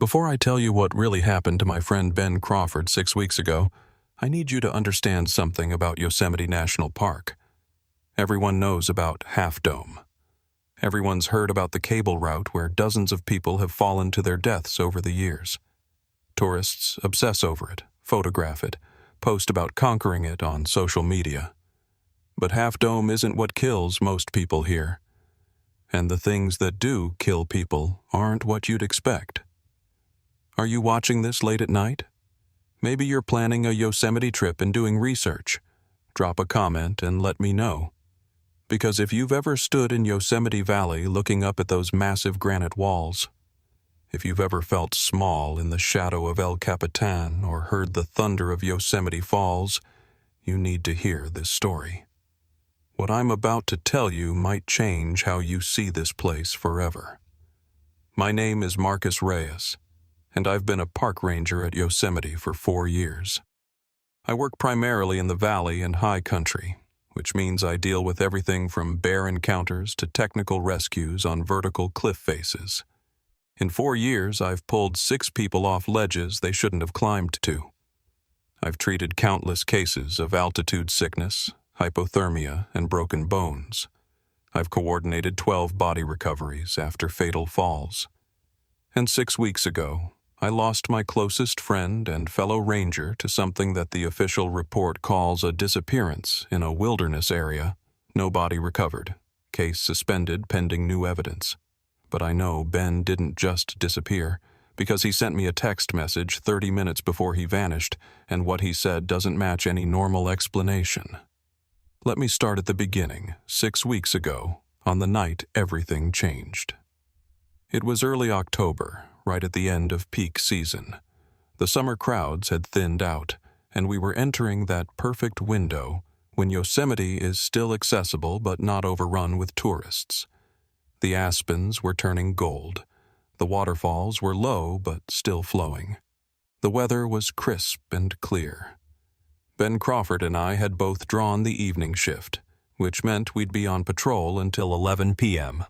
Before I tell you what really happened to my friend Ben Crawford 6 weeks ago, I need you to understand something about Yosemite National Park. Everyone knows about Half Dome. Everyone's heard about the cable route where dozens of people have fallen to their deaths over the years. Tourists obsess over it, photograph it, post about conquering it on social media. But Half Dome isn't what kills most people here. And the things that do kill people aren't what you'd expect. Are you watching this late at night? Maybe you're planning a Yosemite trip and doing research. Drop a comment and let me know. Because if you've ever stood in Yosemite Valley looking up at those massive granite walls, if you've ever felt small in the shadow of El Capitan or heard the thunder of Yosemite Falls, you need to hear this story. What I'm about to tell you might change how you see this place forever. My name is Marcus Reyes, and I've been a park ranger at Yosemite for 4 years. I work primarily in the valley and high country, which means I deal with everything from bear encounters to technical rescues on vertical cliff faces. In 4 years, I've pulled 6 people off ledges they shouldn't have climbed to. I've treated countless cases of altitude sickness, hypothermia, and broken bones. I've coordinated 12 body recoveries after fatal falls. And 6 weeks ago, I lost my closest friend and fellow ranger to something that the official report calls a disappearance in a wilderness area. No body recovered. Case suspended pending new evidence. But I know Ben didn't just disappear, because he sent me a text message 30 minutes before he vanished, and what he said doesn't match any normal explanation. Let me start at the beginning, 6 weeks ago, on the night everything changed. It was early October, right at the end of peak season. The summer crowds had thinned out, and we were entering that perfect window when Yosemite is still accessible but not overrun with tourists. The aspens were turning gold. The waterfalls were low but still flowing. The weather was crisp and clear. Ben Crawford and I had both drawn the evening shift, which meant we'd be on patrol until 11 p.m.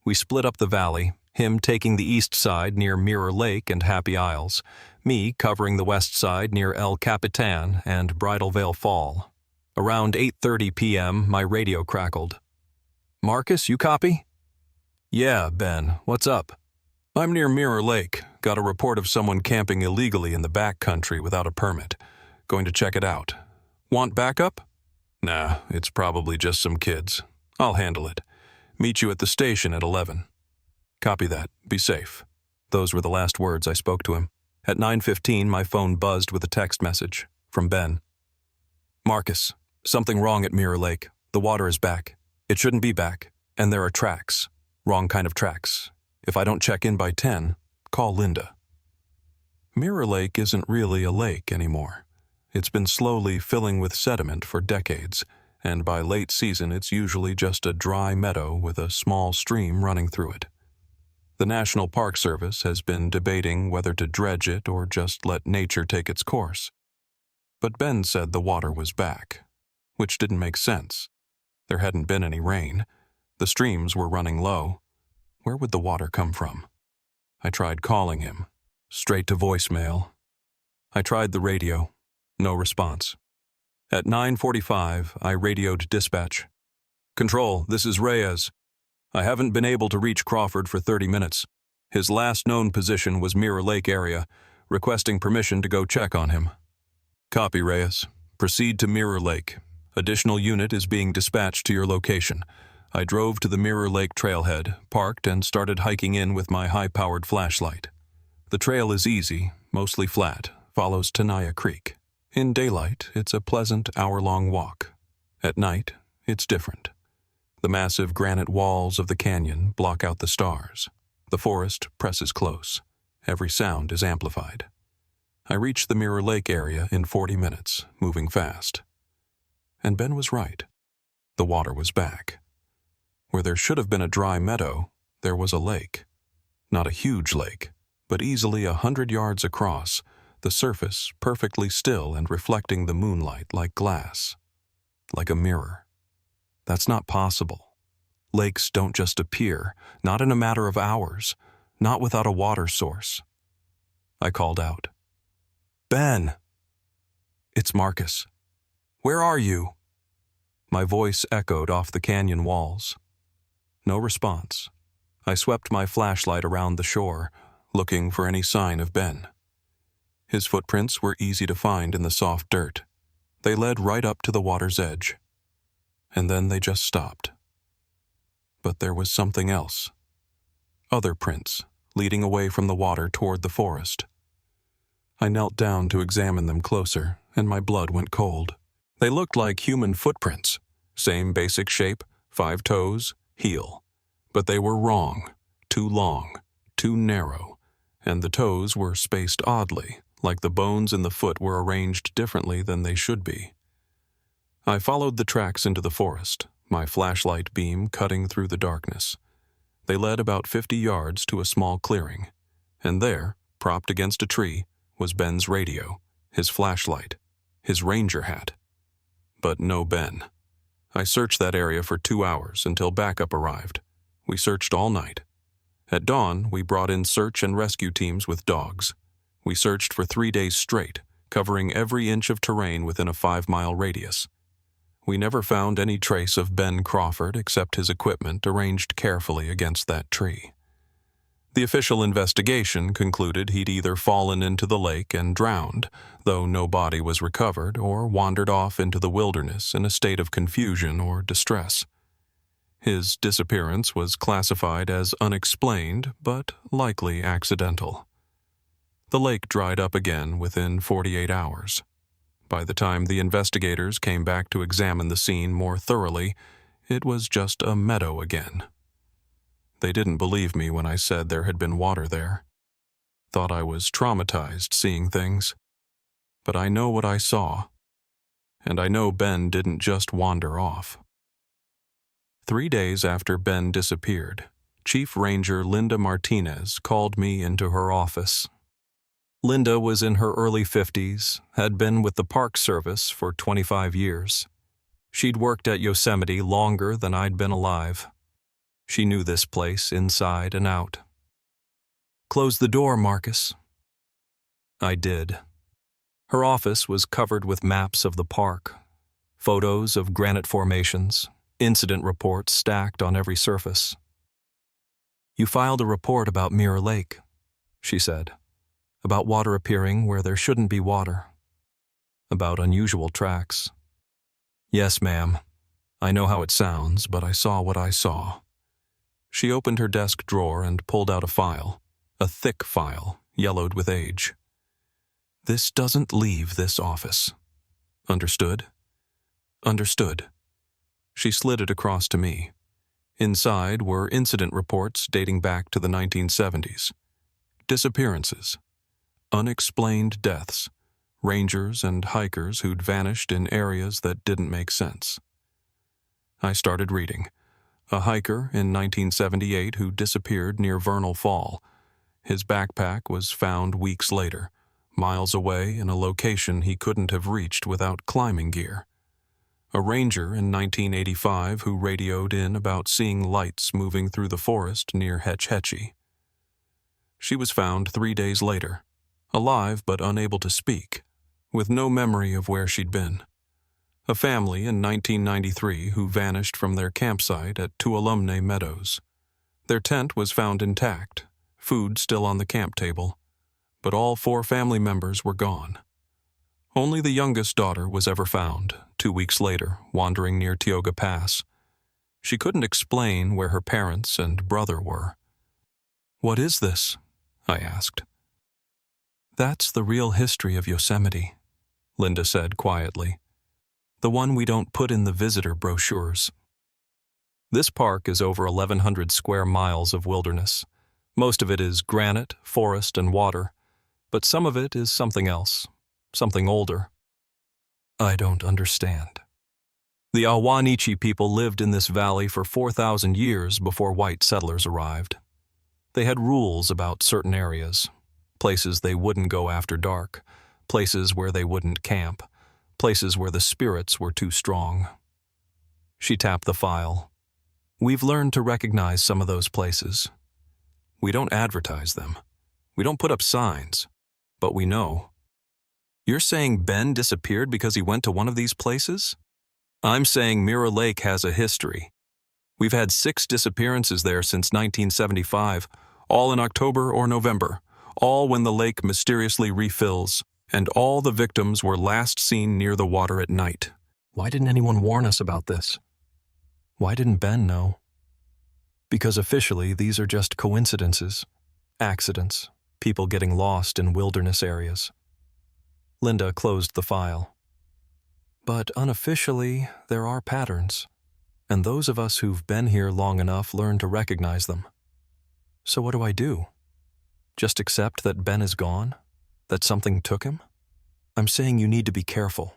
We split up the valley, him taking the east side near Mirror Lake and Happy Isles, me covering the west side near El Capitan and Bridal Veil Fall. Around 8:30 p.m., my radio crackled. "Marcus, you copy?" "Yeah, Ben, what's up?" "I'm near Mirror Lake. Got a report of someone camping illegally in the back country without a permit. Going to check it out. Want backup?" "Nah, it's probably just some kids. I'll handle it. Meet you at the station at 11. "Copy that. Be safe." Those were the last words I spoke to him. At 9:15, my phone buzzed with a text message from Ben. "Marcus, something wrong at Mirror Lake. The water is back. It shouldn't be back. And there are tracks. Wrong kind of tracks. If I don't check in by 10, call Linda." Mirror Lake isn't really a lake anymore. It's been slowly filling with sediment for decades, and by late season it's usually just a dry meadow with a small stream running through it. The National Park Service has been debating whether to dredge it or just let nature take its course. But Ben said the water was back, which didn't make sense. There hadn't been any rain. The streams were running low. Where would the water come from? I tried calling him. Straight to voicemail. I tried the radio. No response. At 9:45, I radioed dispatch. "Control, this is Reyes. I haven't been able to reach Crawford for 30 minutes. His last known position was Mirror Lake area, requesting permission to go check on him." "Copy, Reyes. Proceed to Mirror Lake. Additional unit is being dispatched to your location." I drove to the Mirror Lake trailhead, parked, and started hiking in with my high-powered flashlight. The trail is easy, mostly flat, follows Tenaya Creek. In daylight, it's a pleasant hour-long walk. At night, it's different. The massive granite walls of the canyon block out the stars. The forest presses close. Every sound is amplified. I reached the Mirror Lake area in 40 minutes, moving fast. And Ben was right. The water was back. Where there should have been a dry meadow, there was a lake. Not a huge lake, but easily 100 yards across, the surface perfectly still and reflecting the moonlight like glass. Like a mirror. That's not possible. Lakes don't just appear, not in a matter of hours, not without a water source. I called out. Ben! It's Marcus. Where are you? My voice echoed off the canyon walls. No response. I swept my flashlight around the shore, looking for any sign of Ben. His footprints were easy to find in the soft dirt. They led right up to the water's edge. And then they just stopped. But there was something else. Other prints, leading away from the water toward the forest. I knelt down to examine them closer, and my blood went cold. They looked like human footprints. Same basic shape, 5 toes, heel. But they were wrong, too long, too narrow, and the toes were spaced oddly, like the bones in the foot were arranged differently than they should be. I followed the tracks into the forest, my flashlight beam cutting through the darkness. They led about 50 yards to a small clearing, and there, propped against a tree, was Ben's radio, his flashlight, his ranger hat. But no Ben. I searched that area for 2 hours until backup arrived. We searched all night. At dawn, we brought in search and rescue teams with dogs. We searched for 3 days straight, covering every inch of terrain within a 5-mile radius. We never found any trace of Ben Crawford except his equipment arranged carefully against that tree. The official investigation concluded he'd either fallen into the lake and drowned, though no body was recovered, or wandered off into the wilderness in a state of confusion or distress. His disappearance was classified as unexplained, but likely accidental. The lake dried up again within 48 hours. By the time the investigators came back to examine the scene more thoroughly, it was just a meadow again. They didn't believe me when I said there had been water there. Thought I was traumatized seeing things. But I know what I saw. And I know Ben didn't just wander off. 3 days after Ben disappeared, Chief Ranger Linda Martinez called me into her office. Linda was in her early 50s, had been with the Park Service for 25 years. She'd worked at Yosemite longer than I'd been alive. She knew this place inside and out. "Close the door, Marcus." I did. Her office was covered with maps of the park, photos of granite formations, incident reports stacked on every surface. "You filed a report about Mirror Lake," she said. "About water appearing where there shouldn't be water. About unusual tracks." "Yes, ma'am. I know how it sounds, but I saw what I saw." She opened her desk drawer and pulled out a file, a thick file, yellowed with age. "This doesn't leave this office. Understood?" "Understood." She slid it across to me. Inside were incident reports dating back to the 1970s. Disappearances. Unexplained deaths. Rangers and hikers who'd vanished in areas that didn't make sense. I started reading. A hiker in 1978 who disappeared near Vernal Fall. His backpack was found weeks later, miles away in a location he couldn't have reached without climbing gear. A ranger in 1985 who radioed in about seeing lights moving through the forest near Ahwahneechee. She was found 3 days later, alive but unable to speak, with no memory of where she'd been. A family in 1993 who vanished from their campsite at Tuolumne Meadows. Their tent was found intact, food still on the camp table, but all 4 family members were gone. Only the youngest daughter was ever found, 2 weeks later, wandering near Tioga Pass. She couldn't explain where her parents and brother were. "What is this?" I asked. "That's the real history of Yosemite," Linda said quietly. "The one we don't put in the visitor brochures." This park is over 1,100 square miles of wilderness. Most of it is granite, forest, and water, but some of it is something else, something older. I don't understand. The Ahwahneechee people lived in this valley for 4,000 years before white settlers arrived. They had rules about certain areas, places they wouldn't go after dark, places where they wouldn't camp, places where the spirits were too strong. She tapped the file. "We've learned to recognize some of those places. We don't advertise them. We don't put up signs. But we know. You're saying Ben disappeared because he went to one of these places? I'm saying Mirror Lake has a history. We've had 6 disappearances there since 1975, all in October or November, all when the lake mysteriously refills, and all the victims were last seen near the water at night. Why didn't anyone warn us about this? Why didn't Ben know? Because officially, these are just coincidences, accidents, people getting lost in wilderness areas. Linda closed the file. But unofficially, there are patterns, and those of us who've been here long enough learn to recognize them. So what do I do? Just accept that Ben is gone? That something took him? I'm saying you need to be careful.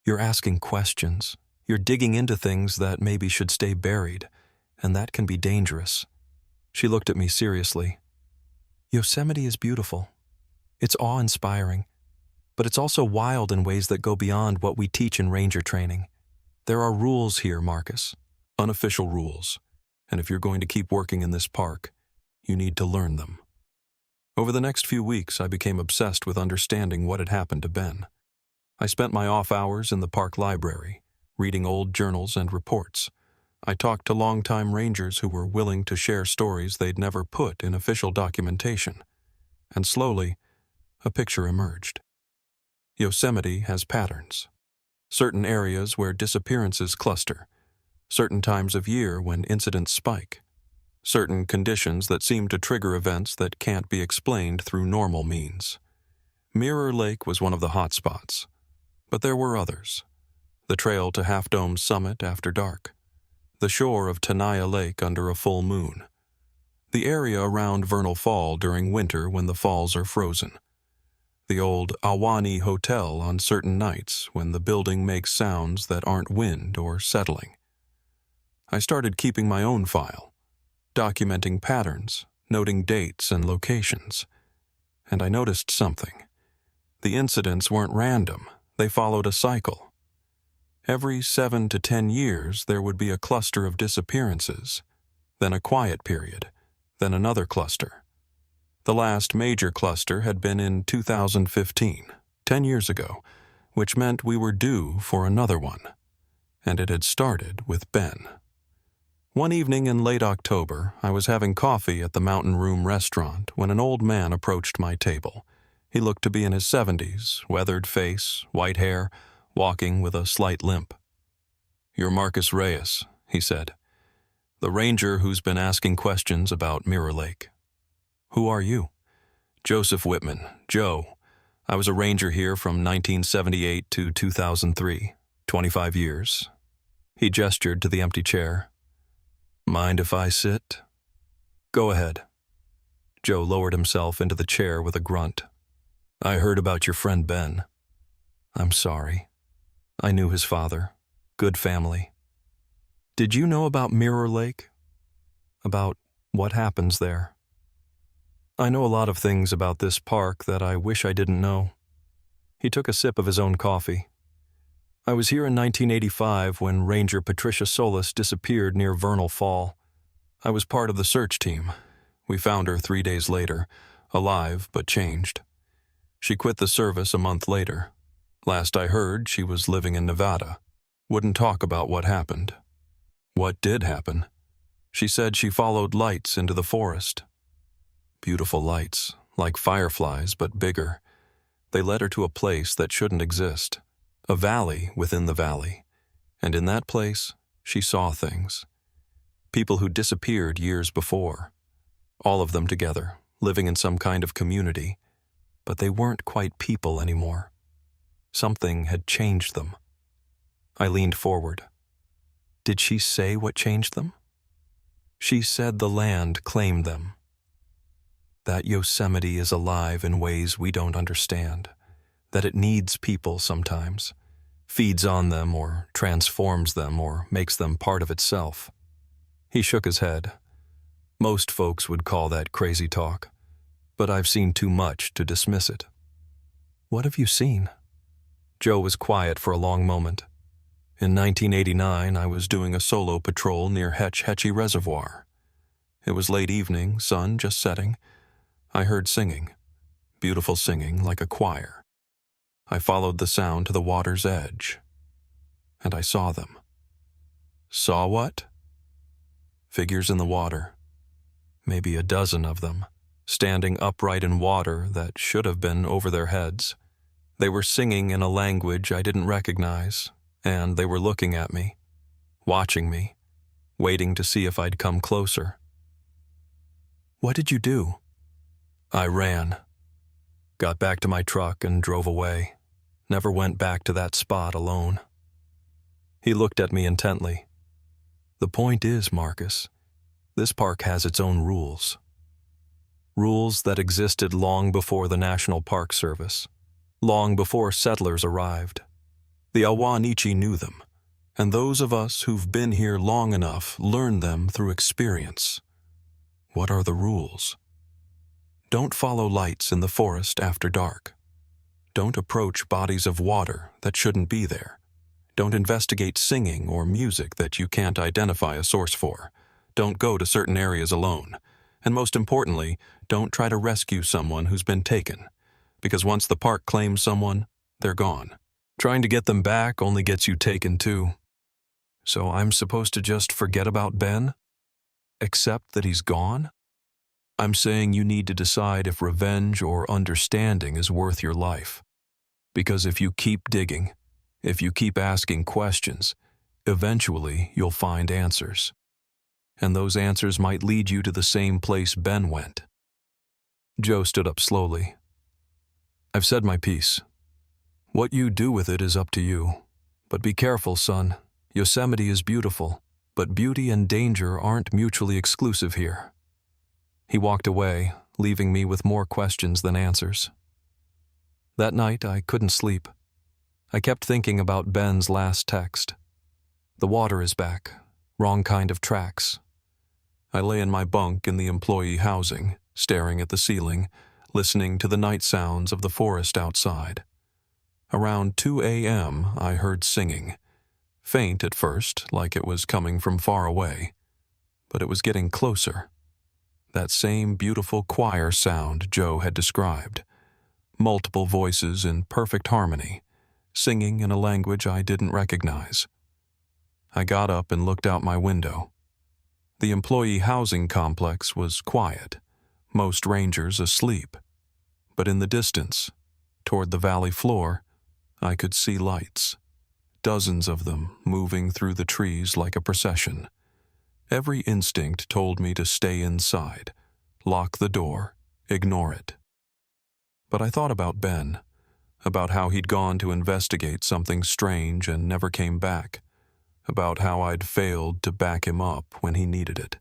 You're asking questions. You're digging into things that maybe should stay buried, and that can be dangerous. She looked at me seriously. Yosemite is beautiful. It's awe-inspiring, but it's also wild in ways that go beyond what we teach in ranger training. There are rules here, Marcus. Unofficial rules. And if you're going to keep working in this park, you need to learn them. Over the next few weeks, I became obsessed with understanding what had happened to Ben. I spent my off hours in the park library, reading old journals and reports. I talked to longtime rangers who were willing to share stories they'd never put in official documentation. And slowly, a picture emerged. Yosemite has patterns. Certain areas where disappearances cluster. Certain times of year when incidents spike. Certain conditions that seem to trigger events that can't be explained through normal means. Mirror Lake was one of the hot spots. But there were others. The trail to Half Dome's summit after dark. The shore of Tenaya Lake under a full moon. The area around Vernal Fall during winter when the falls are frozen. The old Ahwahneechee Hotel on certain nights when the building makes sounds that aren't wind or settling. I started keeping my own file, documenting patterns, noting dates and locations. And I noticed something. The incidents weren't random. They followed a cycle. Every 7 to 10 years, there would be a cluster of disappearances, then a quiet period, then another cluster. The last major cluster had been in 2015, 10 years ago, which meant we were due for another one. And it had started with Ben. One evening in late October, I was having coffee at the Mountain Room restaurant when an old man approached my table. He looked to be in his 70s, weathered face, white hair, walking with a slight limp. "You're Marcus Reyes," he said, "the ranger who's been asking questions about Mirror Lake." "Who are you?" "Joseph Whitman, Joe. I was a ranger here from 1978 to 2003, 25 years. He gestured to the empty chair. "Mind if I sit?" "Go ahead." Joe lowered himself into the chair with a grunt. "I heard about your friend Ben." "I'm sorry. I knew his father. Good family." "Did you know about Mirror Lake? About what happens there?" "I know a lot of things about this park that I wish I didn't know." He took a sip of his own coffee. "I was here in 1985 when Ranger Patricia Solis disappeared near Vernal Fall. I was part of the search team. We found her 3 days later, alive but changed. She quit the service a month later. Last I heard, she was living in Nevada. Wouldn't talk about what happened. What did happen? She said she followed lights into the forest. Beautiful lights, like fireflies but bigger. They led her to a place that shouldn't exist, a valley within the valley. And in that place, she saw things. People who disappeared years before. All of them together, living in some kind of community. But they weren't quite people anymore. Something had changed them. I leaned forward. Did she say what changed them? She said the land claimed them. That Yosemite is alive in ways we don't understand. That it needs people sometimes. Feeds on them or transforms them or makes them part of itself. He shook his head. Most folks would call that crazy talk. But I've seen too much to dismiss it. What have you seen? Joe was quiet for a long moment. In 1989, I was doing a solo patrol near Ahwahneechee Reservoir. It was late evening, sun just setting. I heard singing. beautiful singing like a choir. I followed the sound to the water's edge, and I saw them. Saw what? Figures in the water, maybe a dozen of them, standing upright in water that should have been over their heads. They were singing in a language I didn't recognize, and they were looking at me, watching me, waiting to see if I'd come closer. What did you do? I ran. Got back to my truck and drove away. Never went back to that spot alone. He looked at me intently. The point is, Marcus, this park has its own rules. Rules that existed long before the National Park Service, long before settlers arrived. The Ahwahneechee knew them, and those of us who've been here long enough learned them through experience. What are the rules? Don't follow lights in the forest after dark. Don't approach bodies of water that shouldn't be there. Don't investigate singing or music that you can't identify a source for. Don't go to certain areas alone. And most importantly, don't try to rescue someone who's been taken, because once the park claims someone, they're gone. Trying to get them back only gets you taken too. So I'm supposed to just forget about Ben? Accept that he's gone? I'm saying you need to decide if revenge or understanding is worth your life. Because if you keep digging, if you keep asking questions, eventually you'll find answers. And those answers might lead you to the same place Ben went. Joe stood up slowly. I've said my piece. What you do with it is up to you. But be careful, son. Yosemite is beautiful, but beauty and danger aren't mutually exclusive here. He walked away, leaving me with more questions than answers. That night, I couldn't sleep. I kept thinking about Ben's last text. The water is back. Wrong kind of tracks. I lay in my bunk in the employee housing, staring at the ceiling, listening to the night sounds of the forest outside. Around 2 a.m., I heard singing. Faint at first, like it was coming from far away. But it was getting closer. That same beautiful choir sound Joe had described. Multiple voices in perfect harmony, singing in a language I didn't recognize. I got up and looked out my window. The employee housing complex was quiet, most rangers asleep. But in the distance, toward the valley floor, I could see lights. Dozens of them moving through the trees like a procession. Every instinct told me to stay inside, lock the door, ignore it. But I thought about Ben, about how he'd gone to investigate something strange and never came back, about how I'd failed to back him up when he needed it.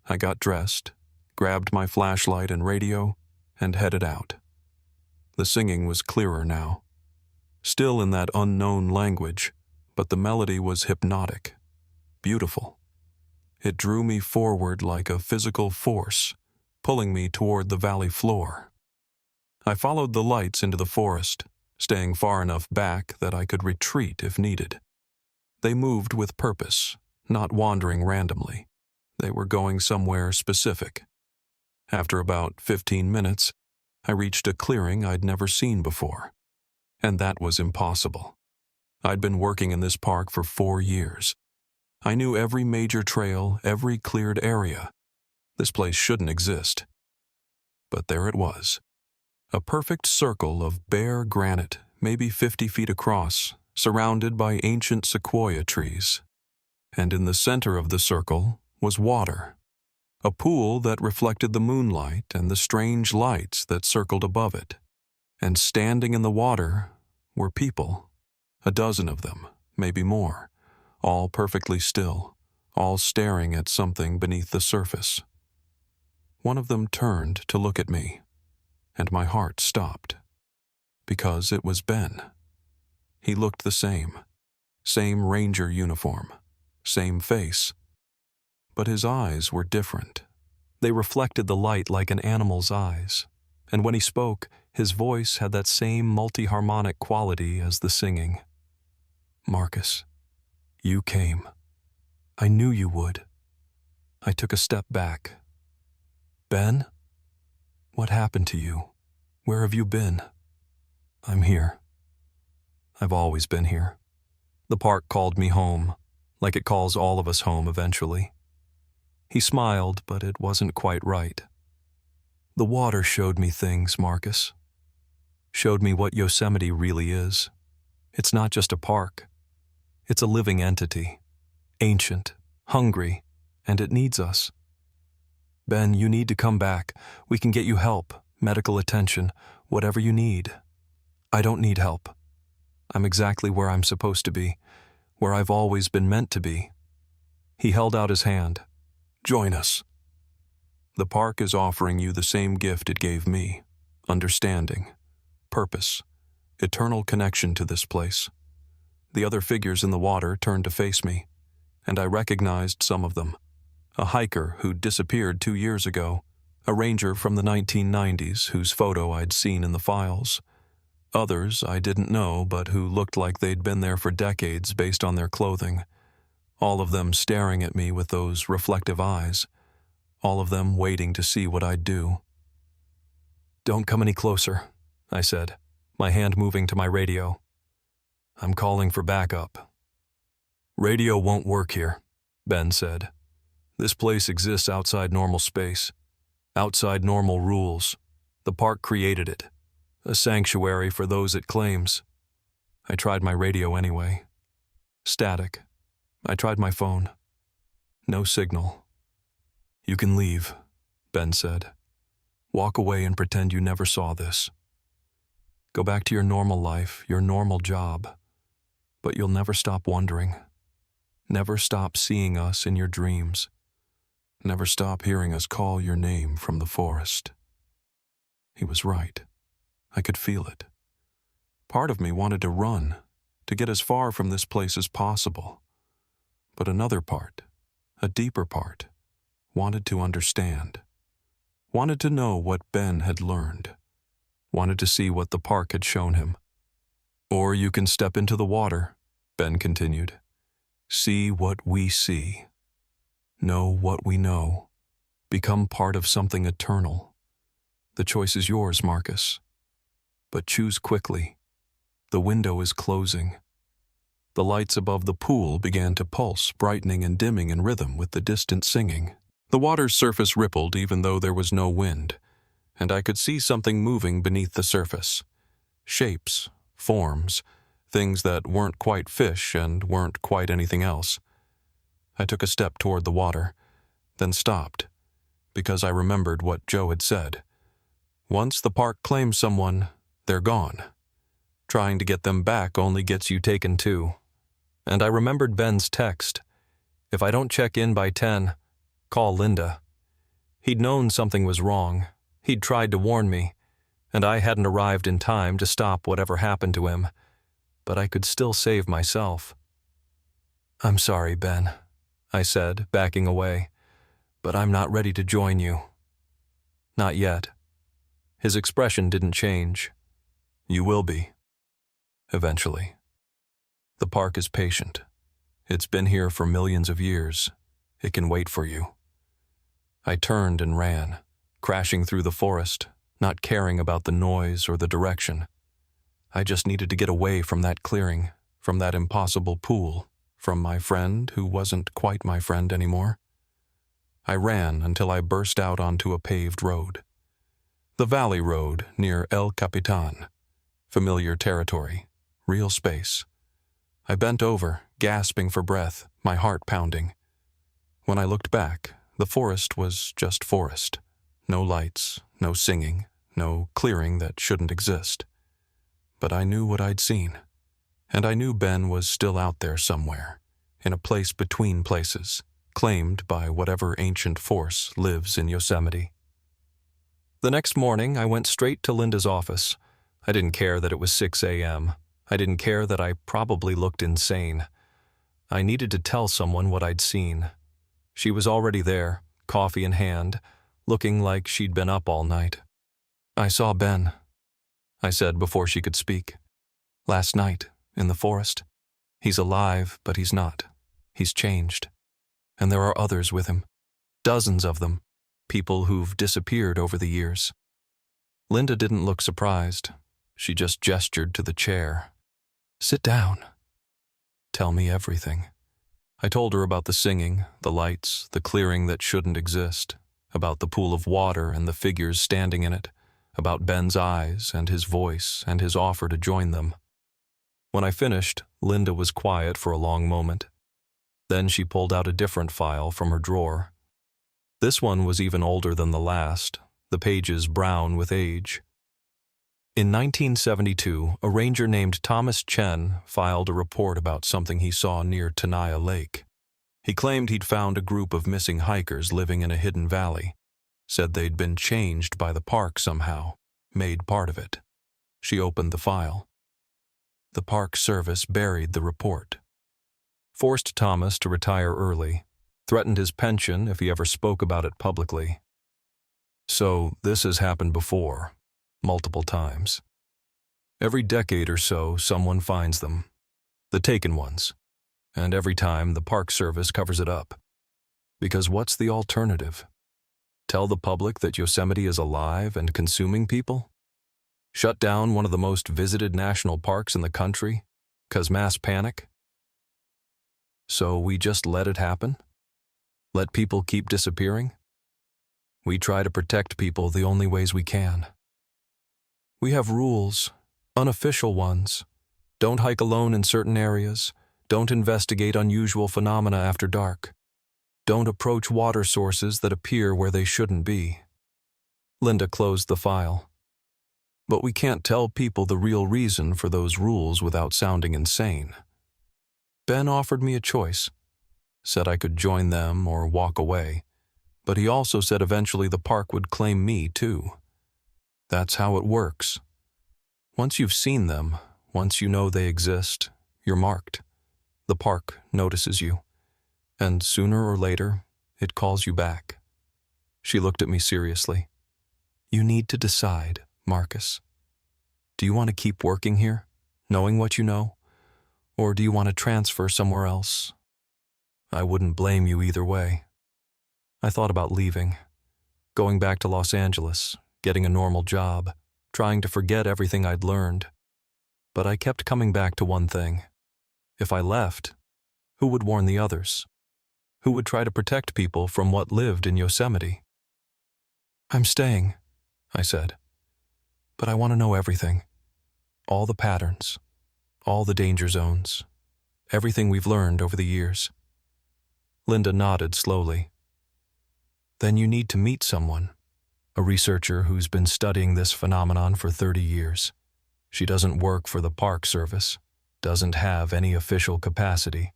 I got dressed, grabbed my flashlight and radio, and headed out. The singing was clearer now. Still in that unknown language, but the melody was hypnotic, beautiful. It drew me forward like a physical force, pulling me toward the valley floor. I followed the lights into the forest, staying far enough back that I could retreat if needed. They moved with purpose, not wandering randomly. They were going somewhere specific. After about 15 minutes, I reached a clearing I'd never seen before. And that was impossible. I'd been working in this park for 4 years. I knew every major trail, every cleared area. This place shouldn't exist. But there it was. A perfect circle of bare granite, maybe 50 feet across, surrounded by ancient sequoia trees. And in the center of the circle was water. A pool that reflected the moonlight and the strange lights that circled above it. And standing in the water were people, a dozen of them, maybe more, all perfectly still, all staring at something beneath the surface. One of them turned to look at me, and my heart stopped, because it was Ben. He looked the same ranger uniform, same face, but his eyes were different. They reflected the light like an animal's eyes, and when he spoke, his voice had that same multi-harmonic quality as the singing. Marcus, you came. I knew you would. I took a step back. Ben, what happened to you? Where have you been? I'm here. I've always been here. The park called me home, like it calls all of us home eventually. He smiled, but it wasn't quite right. The water showed me things, Marcus. Showed me what Yosemite really is. It's not just a park. It's a living entity, ancient, hungry, and it needs us. Ben, you need to come back. We can get you help, medical attention, whatever you need. I don't need help. I'm exactly where I'm supposed to be, where I've always been meant to be. He held out his hand. Join us. The park is offering you the same gift it gave me, understanding, purpose, eternal connection to this place. The other figures in the water turned to face me, and I recognized some of them. A hiker who'd disappeared 2 years ago, a ranger from the 1990s whose photo I'd seen in the files. Others I didn't know but who looked like they'd been there for decades based on their clothing. All of them staring at me with those reflective eyes. All of them waiting to see what I'd do. Don't come any closer, I said, my hand moving to my radio. I'm calling for backup. Radio won't work here, Ben said. This place exists outside normal space, outside normal rules. The park created it, a sanctuary for those it claims. I tried my radio anyway. Static. I tried my phone. No signal. You can leave, Ben said. Walk away and pretend you never saw this. Go back to your normal life, your normal job. But you'll never stop wondering. Never stop seeing us in your dreams. Never stop hearing us call your name from the forest. He was right. I could feel it. Part of me wanted to run, to get as far from this place as possible. But another part, a deeper part, wanted to understand. Wanted to know what Ben had learned. Wanted to see what the park had shown him. Or you can step into the water, Ben continued. See what we see. Know what we know. Become part of something eternal. The choice is yours, Marcus. But choose quickly. The window is closing. The lights above the pool began to pulse, brightening and dimming in rhythm with the distant singing. The water's surface rippled even though there was no wind, and I could see something moving beneath the surface. Shapes, forms, things that weren't quite fish and weren't quite anything else. I took a step toward the water, then stopped, because I remembered what Joe had said. Once the park claims someone, they're gone. Trying to get them back only gets you taken too. And I remembered Ben's text. If I don't check in by 10, call Linda. He'd known something was wrong. He'd tried to warn me, and I hadn't arrived in time to stop whatever happened to him. But I could still save myself. I'm sorry, Ben, I said, backing away, but I'm not ready to join you. Not yet. His expression didn't change. You will be. Eventually. The park is patient. It's been here for millions of years. It can wait for you. I turned and ran, crashing through the forest, not caring about the noise or the direction. I just needed to get away from that clearing, from that impossible pool, from my friend who wasn't quite my friend anymore. I ran until I burst out onto a paved road. The valley road near El Capitan. Familiar territory, real space. I bent over, gasping for breath, my heart pounding. When I looked back, the forest was just forest. No lights, no singing, no clearing that shouldn't exist. But I knew what I'd seen, and I knew Ben was still out there somewhere, in a place between places, claimed by whatever ancient force lives in Yosemite. The next morning, I went straight to Linda's office. I didn't care that it was 6 a.m. I didn't care that I probably looked insane. I needed to tell someone what I'd seen. She was already there, coffee in hand, looking like she'd been up all night. I saw Ben, I said before she could speak. Last night, in the forest. He's alive, but he's not. He's changed. And there are others with him. Dozens of them. People who've disappeared over the years. Linda didn't look surprised. She just gestured to the chair. "Sit down. Tell me everything." I told her about the singing, the lights, the clearing that shouldn't exist, about the pool of water and the figures standing in it, about Ben's eyes and his voice and his offer to join them. When I finished, Linda was quiet for a long moment. Then she pulled out a different file from her drawer. This one was even older than the last, the pages brown with age. In 1972, a ranger named Thomas Chen filed a report about something he saw near Tenaya Lake. He claimed he'd found a group of missing hikers living in a hidden valley, said they'd been changed by the park somehow, made part of it. She opened the file. The Park Service buried the report. Forced Thomas to retire early, threatened his pension if he ever spoke about it publicly. So this has happened before, multiple times. Every decade or so, someone finds them, the taken ones, and every time the Park Service covers it up. Because what's the alternative? Tell the public that Yosemite is alive and consuming people? Shut down one of the most visited national parks in the country? 'Cause mass panic? So we just let it happen? Let people keep disappearing? We try to protect people the only ways we can. We have rules, unofficial ones. Don't hike alone in certain areas. Don't investigate unusual phenomena after dark. Don't approach water sources that appear where they shouldn't be. Linda closed the file. But we can't tell people the real reason for those rules without sounding insane. Ben offered me a choice. Said I could join them or walk away. But he also said eventually the park would claim me too. That's how it works. Once you've seen them, once you know they exist, you're marked. The park notices you. And sooner or later, it calls you back. She looked at me seriously. You need to decide, Marcus. Do you want to keep working here, knowing what you know? Or do you want to transfer somewhere else? I wouldn't blame you either way. I thought about leaving, going back to Los Angeles, getting a normal job, trying to forget everything I'd learned. But I kept coming back to one thing. If I left, who would warn the others? Who would try to protect people from what lived in Yosemite? I'm staying, I said. But I want to know everything. All the patterns, all the danger zones, everything we've learned over the years. Linda nodded slowly. Then you need to meet someone, a researcher who's been studying this phenomenon for 30 years. She doesn't work for the Park Service, doesn't have any official capacity,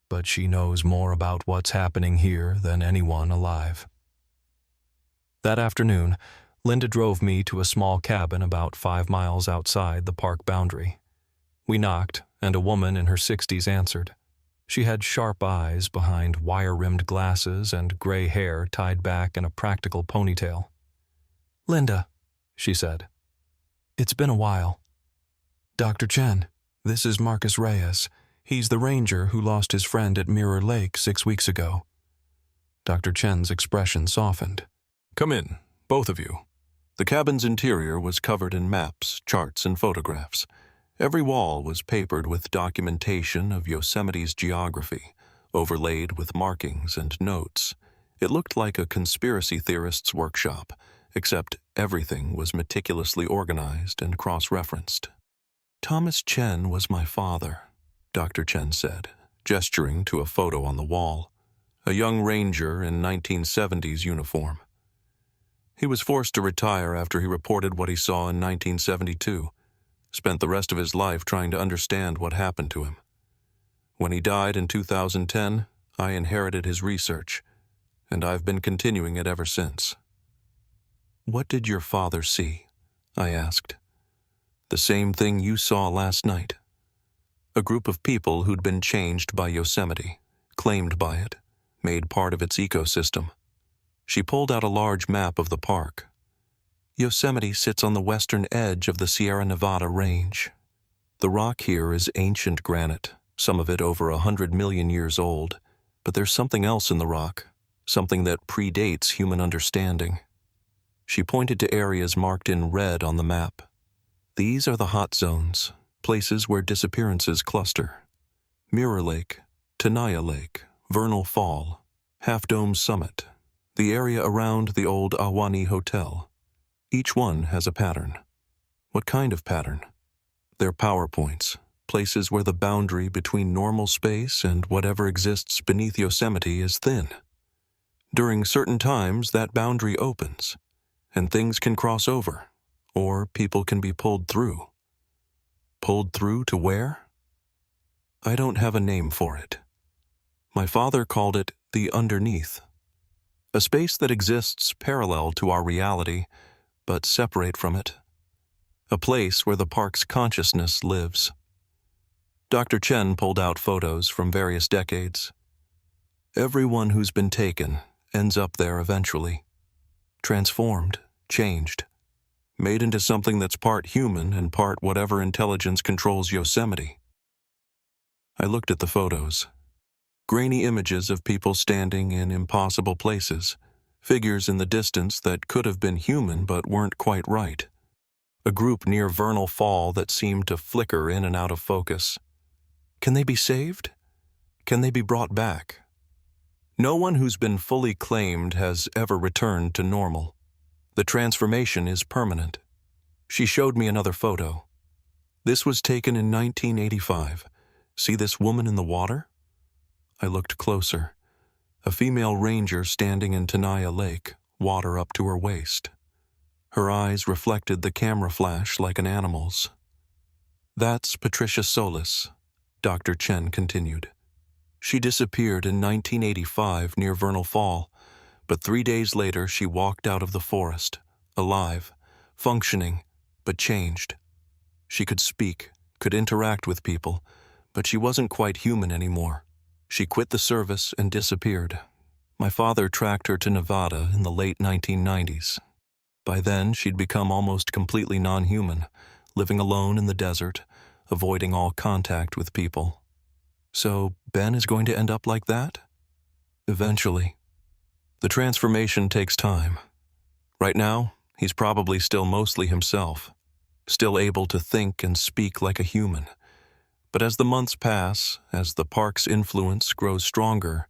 but she knows more about what's happening here than anyone alive. That afternoon, Linda drove me to a small cabin about 5 miles outside the park boundary. We knocked, and a woman in her 60s answered. She had sharp eyes behind wire-rimmed glasses and gray hair tied back in a practical ponytail. Linda, she said. It's been a while. Dr. Chen, this is Marcus Reyes. He's the ranger who lost his friend at Mirror Lake 6 weeks ago. Dr. Chen's expression softened. Come in, both of you. The cabin's interior was covered in maps, charts, and photographs. Every wall was papered with documentation of Yosemite's geography, overlaid with markings and notes. It looked like a conspiracy theorist's workshop, except everything was meticulously organized and cross-referenced. Thomas Chen was my father, Dr. Chen said, gesturing to a photo on the wall. A young ranger in 1970s uniform. He was forced to retire after he reported what he saw in 1972. Spent the rest of his life trying to understand what happened to him. When he died in 2010, I inherited his research, and I've been continuing it ever since. What did your father see? I asked. The same thing you saw last night. A group of people who'd been changed by Yosemite, claimed by it, made part of its ecosystem. She pulled out a large map of the park. Yosemite sits on the western edge of the Sierra Nevada range. The rock here is ancient granite, some of it over 100 million years old, but there's something else in the rock, something that predates human understanding. She pointed to areas marked in red on the map. These are the hot zones, places where disappearances cluster. Mirror Lake, Tenaya Lake, Vernal Fall, Half Dome Summit, the area around the old Ahwahneechee Hotel. Each one has a pattern. What kind of pattern? They're PowerPoints, places where the boundary between normal space and whatever exists beneath Yosemite is thin. During certain times, that boundary opens, and things can cross over, or people can be pulled through. Pulled through to where? I don't have a name for it. My father called it the underneath, a space that exists parallel to our reality, but separate from it. A place where the park's consciousness lives. Dr. Chen pulled out photos from various decades. Everyone who's been taken ends up there eventually. Transformed, changed, made into something that's part human and part whatever intelligence controls Yosemite. I looked at the photos. Grainy images of people standing in impossible places, figures in the distance that could have been human but weren't quite right. A group near Vernal Fall that seemed to flicker in and out of focus. Can they be saved? Can they be brought back? No one who's been fully claimed has ever returned to normal. The transformation is permanent. She showed me another photo. This was taken in 1985. See this woman in the water? I looked closer. A female ranger standing in Tenaya Lake, water up to her waist. Her eyes reflected the camera flash like an animal's. That's Patricia Solis, Dr. Chen continued. She disappeared in 1985 near Vernal Fall, but 3 days later she walked out of the forest, alive, functioning, but changed. She could speak, could interact with people, but she wasn't quite human anymore. She quit the service and disappeared. My father tracked her to Nevada in the late 1990s. By then, she'd become almost completely non-human, living alone in the desert, avoiding all contact with people. So, Ben is going to end up like that? Eventually. The transformation takes time. Right now, he's probably still mostly himself, still able to think and speak like a human. But as the months pass, as the park's influence grows stronger,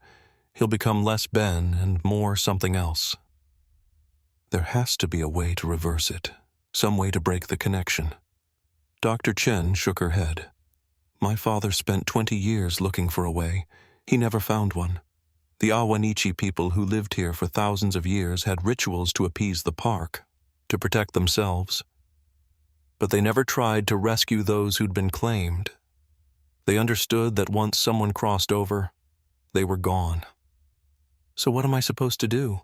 he'll become less Ben and more something else. There has to be a way to reverse it, some way to break the connection. Dr. Chen shook her head. My father spent 20 years looking for a way. He never found one. The Ahwahneechee people who lived here for thousands of years had rituals to appease the park, to protect themselves. But they never tried to rescue those who'd been claimed. They understood that once someone crossed over, they were gone. So what am I supposed to do?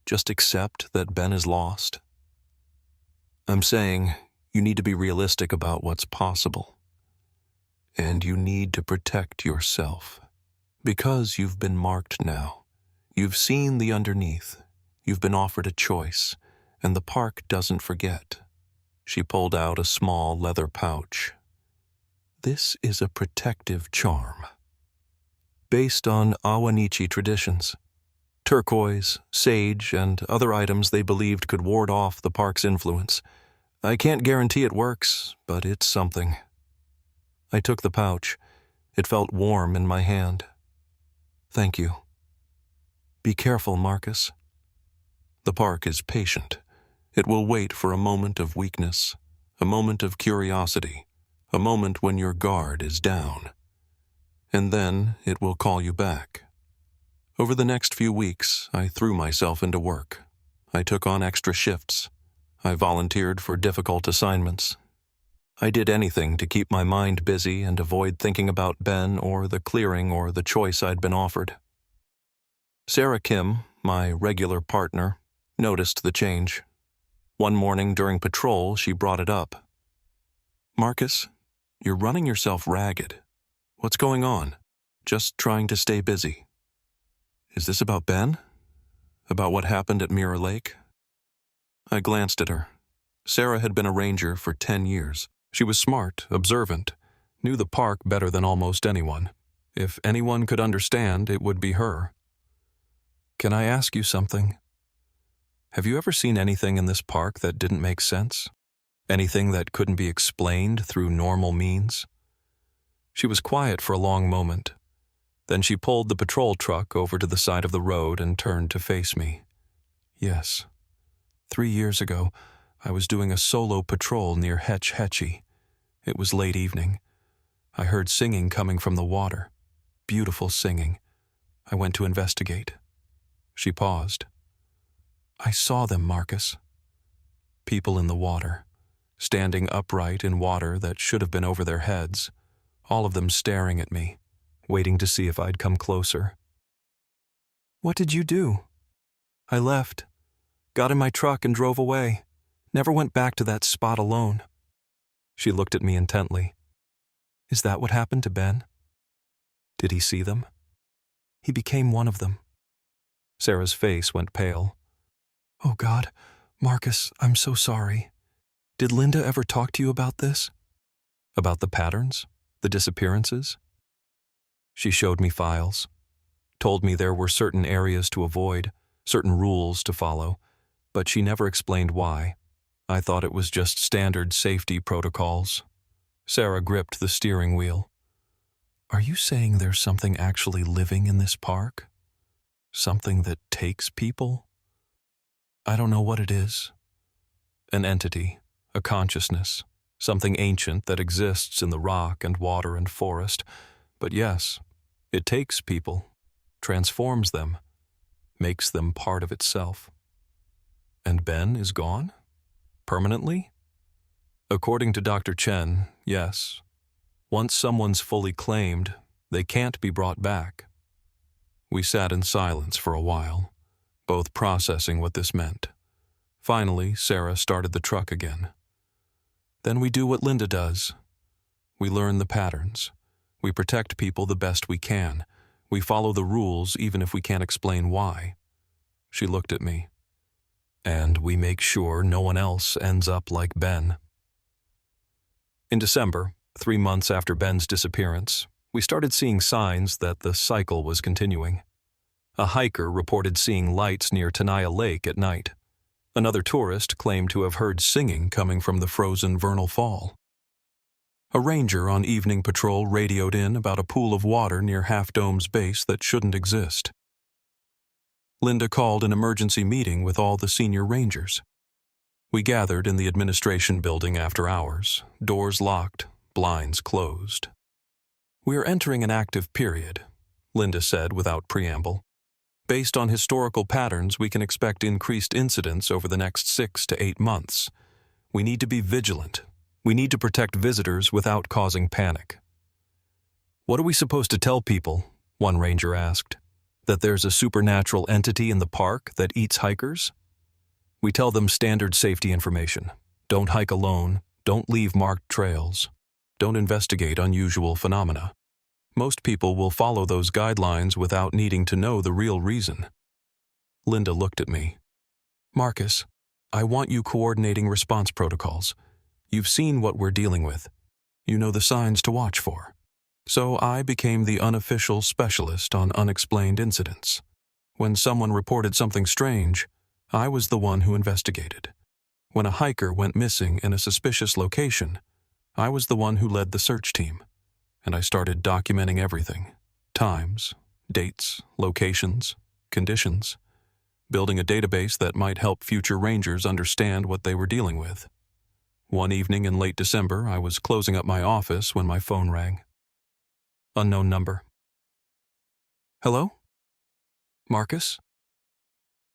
Just accept that Ben is lost? I'm saying you need to be realistic about what's possible. And you need to protect yourself. Because you've been marked now. You've seen the underneath. You've been offered a choice, and the park doesn't forget. She pulled out a small leather pouch. This is a protective charm. Based on Ahwahneechee traditions. Turquoise, sage, and other items they believed could ward off the park's influence. I can't guarantee it works, but it's something. I took the pouch. It felt warm in my hand. Thank you. Be careful, Marcus. The park is patient. It will wait for a moment of weakness, a moment of curiosity, a moment when your guard is down. And then it will call you back. Over the next few weeks, I threw myself into work. I took on extra shifts. I volunteered for difficult assignments. I did anything to keep my mind busy and avoid thinking about Ben or the clearing or the choice I'd been offered. Sarah Kim, my regular partner, noticed the change. One morning during patrol, she brought it up. Marcus, you're running yourself ragged. What's going on? Just trying to stay busy. Is this about Ben? About what happened at Mirror Lake? I glanced at her. Sarah had been a ranger for 10 years. She was smart, observant, knew the park better than almost anyone. If anyone could understand, it would be her. Can I ask you something? Have you ever seen anything in this park that didn't make sense? Anything that couldn't be explained through normal means? She was quiet for a long moment. Then she pulled the patrol truck over to the side of the road and turned to face me. Yes. 3 years ago, I was doing a solo patrol near Ahwahneechee. It was late evening. I heard singing coming from the water. Beautiful singing. I went to investigate. She paused. I saw them, Marcus. People in the water, standing upright in water that should have been over their heads, all of them staring at me, waiting to see if I'd come closer. What did you do? I left, got in my truck and drove away. Never went back to that spot alone. She looked at me intently. Is that what happened to Ben? Did he see them? He became one of them. Sarah's face went pale. Oh God, Marcus, I'm so sorry. Did Linda ever talk to you about this? About the patterns? The disappearances? She showed me files, told me there were certain areas to avoid, certain rules to follow, but she never explained why. I thought it was just standard safety protocols. Sarah gripped the steering wheel. Are you saying there's something actually living in this park? Something that takes people? I don't know what it is. An entity, a consciousness, something ancient that exists in the rock and water and forest. But yes, it takes people, transforms them, makes them part of itself. And Ben is gone? Permanently? According to Dr. Chen, yes. Once someone's fully claimed, they can't be brought back. We sat in silence for a while, both processing what this meant. Finally, Sarah started the truck again. Then we do what Linda does. We learn the patterns. We protect people the best we can. We follow the rules even if we can't explain why. She looked at me. And we make sure no one else ends up like Ben. In December, 3 months after Ben's disappearance, we started seeing signs that the cycle was continuing. A hiker reported seeing lights near Tenaya Lake at night. Another tourist claimed to have heard singing coming from the frozen vernal fall. A ranger on evening patrol radioed in about a pool of water near Half Dome's base that shouldn't exist. Linda called an emergency meeting with all the senior rangers. We gathered in the administration building after hours, doors locked, blinds closed. We are entering an active period, Linda said without preamble. Based on historical patterns, we can expect increased incidents over the next 6 to 8 months. We need to be vigilant. We need to protect visitors without causing panic. What are we supposed to tell people? One ranger asked. That there's a supernatural entity in the park that eats hikers? We tell them standard safety information. Don't hike alone. Don't leave marked trails. Don't investigate unusual phenomena. Most people will follow those guidelines without needing to know the real reason. Linda looked at me. Marcus, I want you coordinating response protocols. You've seen what we're dealing with. You know the signs to watch for. So I became the unofficial specialist on unexplained incidents. When someone reported something strange, I was the one who investigated. When a hiker went missing in a suspicious location, I was the one who led the search team. And I started documenting everything. Times, dates, locations, conditions. Building a database that might help future rangers understand what they were dealing with. One evening in late December, I was closing up my office when my phone rang. Unknown number. Hello? Marcus?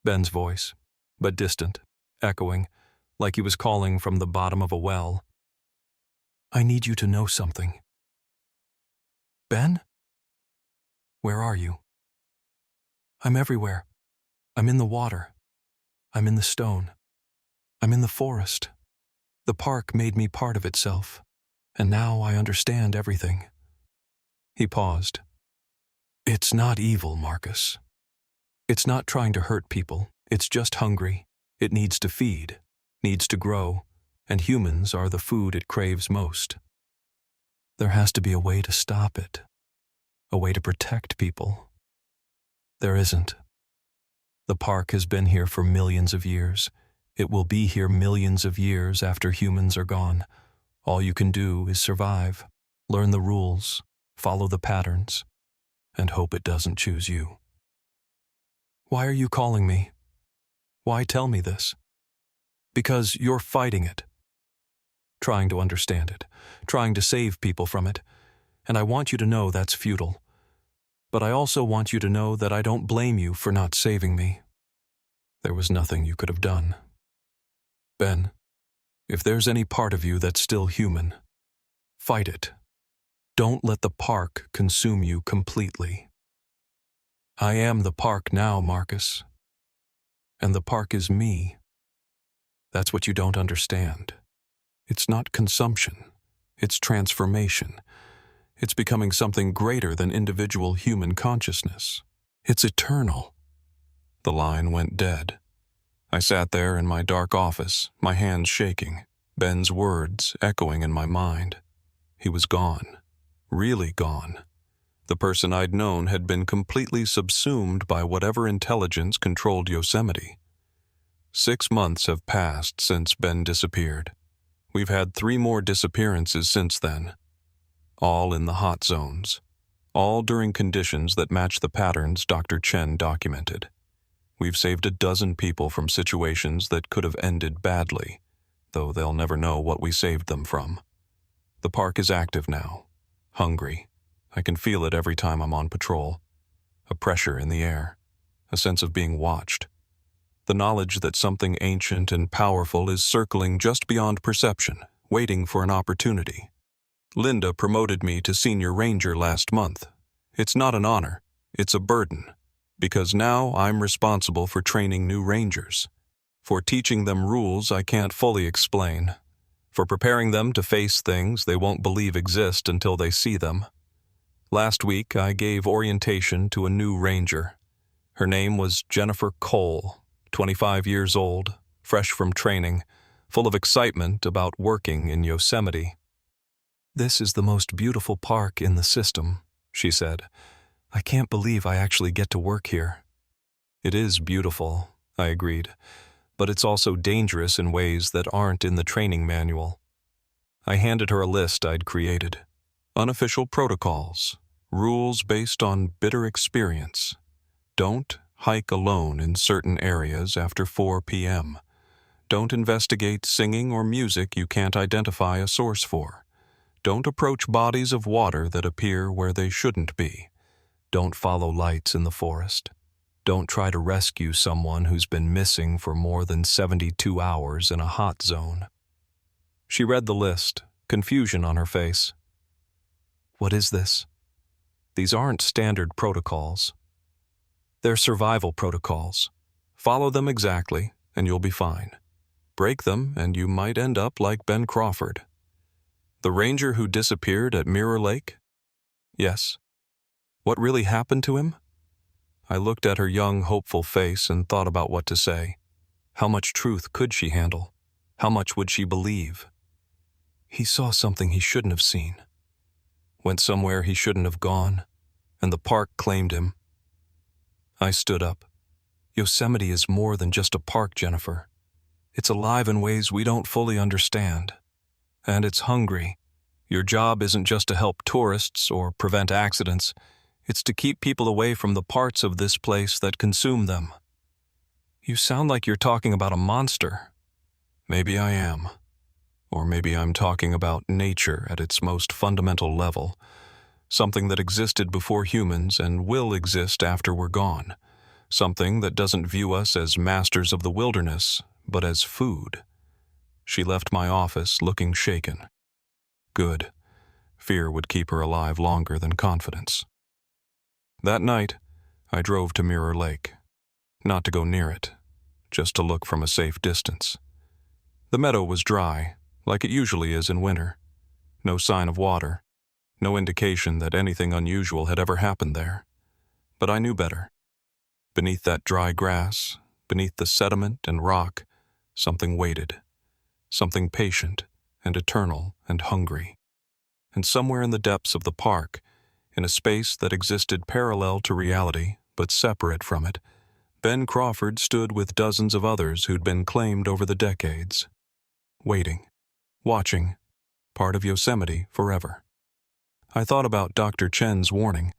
Ben's voice, but distant, echoing, like he was calling from the bottom of a well. I need you to know something. Ben? Where are you? I'm everywhere. I'm in the water. I'm in the stone. I'm in the forest. The park made me part of itself, and now I understand everything. He paused. It's not evil, Marcus. It's not trying to hurt people. It's just hungry. It needs to feed, needs to grow, and humans are the food it craves most. There has to be a way to stop it, a way to protect people. There isn't. The park has been here for millions of years. It will be here millions of years after humans are gone. All you can do is survive, learn the rules, follow the patterns, and hope it doesn't choose you. Why are you calling me? Why tell me this? Because you're fighting it. Trying to understand it, trying to save people from it, and I want you to know that's futile. But I also want you to know that I don't blame you for not saving me. There was nothing you could have done. Ben, if there's any part of you that's still human, fight it. Don't let the park consume you completely. I am the park now, Marcus. And the park is me. That's what you don't understand. It's not consumption. It's transformation. It's becoming something greater than individual human consciousness. It's eternal. The line went dead. I sat there in my dark office, my hands shaking, Ben's words echoing in my mind. He was gone. Really gone. The person I'd known had been completely subsumed by whatever intelligence controlled Yosemite. 6 months have passed since Ben disappeared. We've had 3 more disappearances since then. All in the hot zones. All during conditions that match the patterns Dr. Chen documented. We've saved a dozen people from situations that could have ended badly, though they'll never know what we saved them from. The park is active now. Hungry. I can feel it every time I'm on patrol. A pressure in the air. A sense of being watched. The knowledge that something ancient and powerful is circling just beyond perception, waiting for an opportunity. Linda promoted me to senior ranger last month. It's not an honor, it's a burden, because now I'm responsible for training new rangers, for teaching them rules I can't fully explain, for preparing them to face things they won't believe exist until they see them. Last week, I gave orientation to a new ranger. Her name was Jennifer Cole, 25 years old, fresh from training, full of excitement about working in Yosemite. "This is the most beautiful park in the system," she said. "I can't believe I actually get to work here." "It is beautiful," I agreed, "but it's also dangerous in ways that aren't in the training manual." I handed her a list I'd created. Unofficial protocols, rules based on bitter experience. Don't hike alone in certain areas after 4 p.m. Don't investigate singing or music you can't identify a source for. Don't approach bodies of water that appear where they shouldn't be. Don't follow lights in the forest. Don't try to rescue someone who's been missing for more than 72 hours in a hot zone. She read the list, confusion on her face. "What is this?" "These aren't standard protocols. They're survival protocols. Follow them exactly, and you'll be fine. Break them, and you might end up like Ben Crawford." "The ranger who disappeared at Mirror Lake?" "Yes." "What really happened to him?" I looked at her young, hopeful face and thought about what to say. How much truth could she handle? How much would she believe? "He saw something he shouldn't have seen. Went somewhere he shouldn't have gone, and the park claimed him." I stood up. "Yosemite is more than just a park, Jennifer. It's alive in ways we don't fully understand. And it's hungry. Your job isn't just to help tourists or prevent accidents. It's to keep people away from the parts of this place that consume them." "You sound like you're talking about a monster." Maybe I am. Or maybe I'm talking about nature at its most fundamental level. Something that existed before humans and will exist after we're gone. Something that doesn't view us as masters of the wilderness, but as food. She left my office looking shaken. Good. Fear would keep her alive longer than confidence. That night, I drove to Mirror Lake. Not to go near it, just to look from a safe distance. The meadow was dry, like it usually is in winter. No sign of water. No indication that anything unusual had ever happened there. But I knew better. Beneath that dry grass, beneath the sediment and rock, something waited. Something patient and eternal and hungry. And somewhere in the depths of the park, in a space that existed parallel to reality but separate from it, Ben Crawford stood with dozens of others who'd been claimed over the decades. Waiting. Watching. Part of Yosemite forever. I thought about Dr. Chen's warning.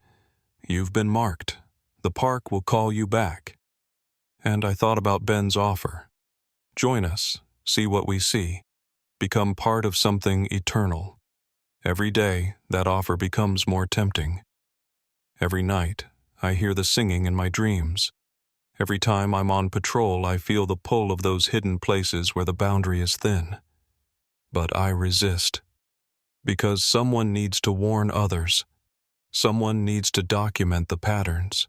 You've been marked. The park will call you back. And I thought about Ben's offer. Join us. See what we see. Become part of something eternal. Every day, that offer becomes more tempting. Every night, I hear the singing in my dreams. Every time I'm on patrol, I feel the pull of those hidden places where the boundary is thin. But I resist. Because someone needs to warn others. Someone needs to document the patterns.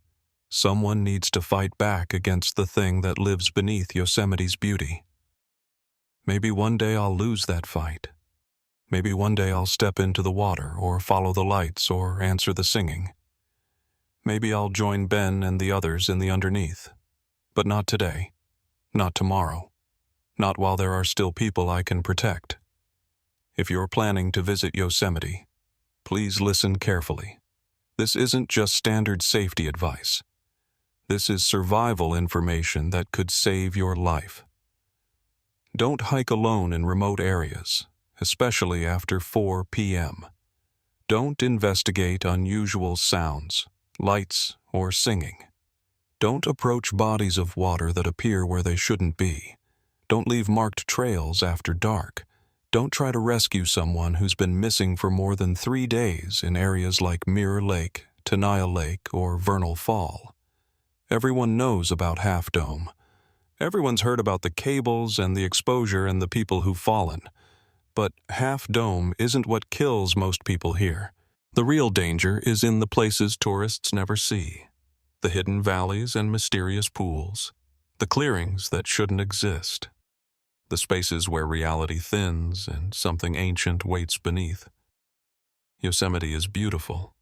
Someone needs to fight back against the thing that lives beneath Yosemite's beauty. Maybe one day I'll lose that fight. Maybe one day I'll step into the water or follow the lights or answer the singing. Maybe I'll join Ben and the others in the underneath. But not today. Not tomorrow. Not while there are still people I can protect. If you're planning to visit Yosemite, please listen carefully. This isn't just standard safety advice. This is survival information that could save your life. Don't hike alone in remote areas, especially after 4 p.m. Don't investigate unusual sounds, lights, or singing. Don't approach bodies of water that appear where they shouldn't be. Don't leave marked trails after dark. Don't try to rescue someone who's been missing for more than 3 days in areas like Mirror Lake, Tenaya Lake, or Vernal Fall. Everyone knows about Half Dome. Everyone's heard about the cables and the exposure and the people who've fallen. But Half Dome isn't what kills most people here. The real danger is in the places tourists never see. The hidden valleys and mysterious pools. The clearings that shouldn't exist. The spaces where reality thins and something ancient waits beneath. Yosemite is beautiful.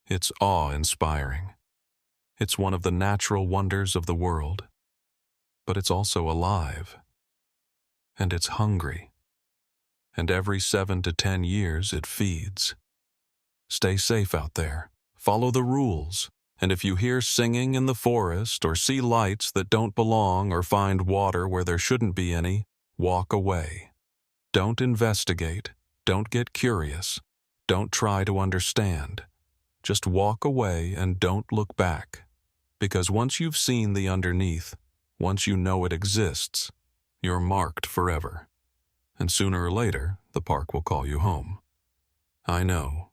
It's awe-inspiring. It's one of the natural wonders of the world. But it's also alive. And it's hungry. And every 7 to 10 years it feeds. Stay safe out there. Follow the rules. And if you hear singing in the forest or see lights that don't belong or find water where there shouldn't be any, walk away. Don't investigate. Don't get curious. Don't try to understand. Just walk away and don't look back. Because once you've seen the underneath, once you know it exists, you're marked forever. And sooner or later, the park will call you home. I know,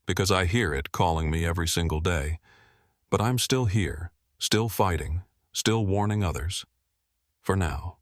because I hear it calling me every single day. But I'm still here, still fighting, still warning others. For now.